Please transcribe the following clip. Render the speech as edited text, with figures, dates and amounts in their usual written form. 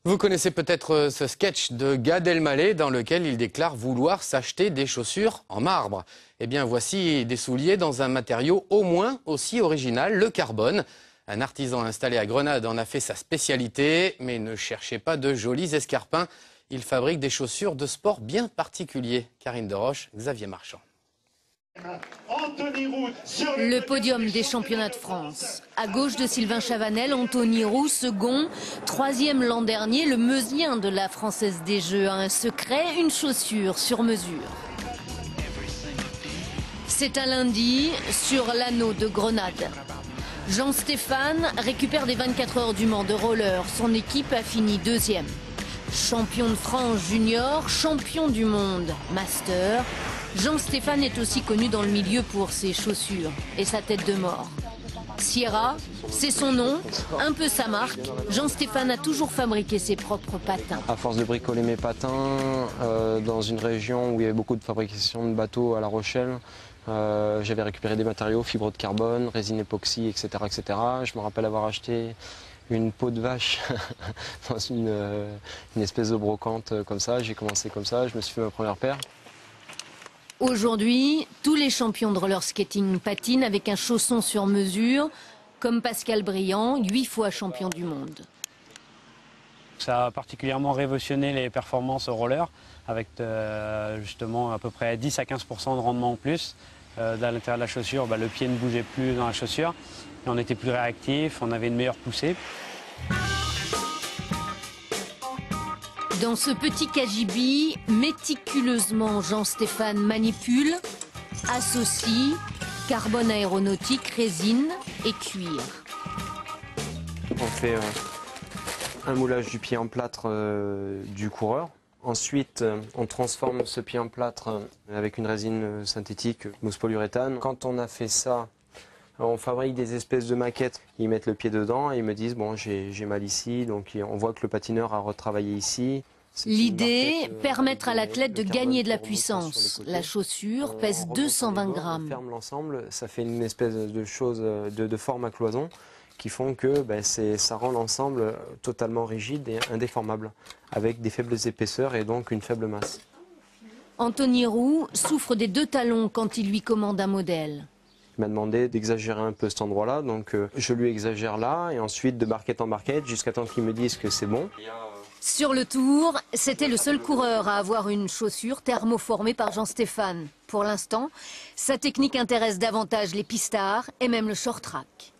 Vous connaissez peut-être ce sketch de Gad Elmaleh dans lequel il déclare vouloir s'acheter des chaussures en marbre. Eh bien, voici des souliers dans un matériau au moins aussi original, le carbone. Un artisan installé à Grenade en a fait sa spécialité, mais ne cherchez pas de jolis escarpins. Il fabrique des chaussures de sport bien particuliers. Karine Deroche, Xavier Marchand. Le podium des championnats de France. À gauche de Sylvain Chavanel, Anthony Roux, second. Troisième l'an dernier, le Meusien de la Française des Jeux a un secret, une chaussure sur mesure. C'est un lundi sur l'anneau de Grenade. Jean-Stéphane récupère des 24 heures du Mans de roller. Son équipe a fini deuxième. Champion de France junior, champion du monde master. Jean-Stéphane est aussi connu dans le milieu pour ses chaussures et sa tête de mort. Sierra, c'est son nom, un peu sa marque. Jean-Stéphane a toujours fabriqué ses propres patins. À force de bricoler mes patins dans une région où il y avait beaucoup de fabrication de bateaux à La Rochelle, j'avais récupéré des matériaux, fibres de carbone, résine époxy, etc., etc. Je me rappelle avoir acheté une peau de vache dans une espèce de brocante comme ça. J'ai commencé comme ça, je me suis fait ma première paire. Aujourd'hui, tous les champions de roller skating patinent avec un chausson sur mesure, comme Pascal Briand, 8 fois champion du monde. Ça a particulièrement révolutionné les performances au roller, avec justement à peu près 10 à 15% de rendement en plus. À l'intérieur de la chaussure, le pied ne bougeait plus dans la chaussure, et on était plus réactif, on avait une meilleure poussée. Dans ce petit cagibi, méticuleusement Jean-Stéphane manipule, associe carbone aéronautique, résine et cuir. On fait un moulage du pied en plâtre du coureur. Ensuite, on transforme ce pied en plâtre avec une résine synthétique, mousse polyuréthane. Quand on a fait ça, on fabrique des espèces de maquettes. Ils mettent le pied dedans et ils me disent bon, j'ai mal ici, donc on voit que le patineur a retravaillé ici. L'idée, permettre à l'athlète de gagner de la puissance. La chaussure pèse 220 grammes. On ferme l'ensemble, ça fait une espèce de chose de forme à cloison qui font que ça rend l'ensemble totalement rigide et indéformable, avec des faibles épaisseurs et donc une faible masse. Anthony Roux souffre des 2 talons quand il lui commande un modèle. Il m'a demandé d'exagérer un peu cet endroit-là, donc je lui exagère là, et ensuite de barquette en barquette, jusqu'à temps qu'il me dise que c'est bon. Sur le tour, c'était le seul coureur à avoir une chaussure thermoformée par Jean-Stéphane. Pour l'instant, sa technique intéresse davantage les pistards et même le short track.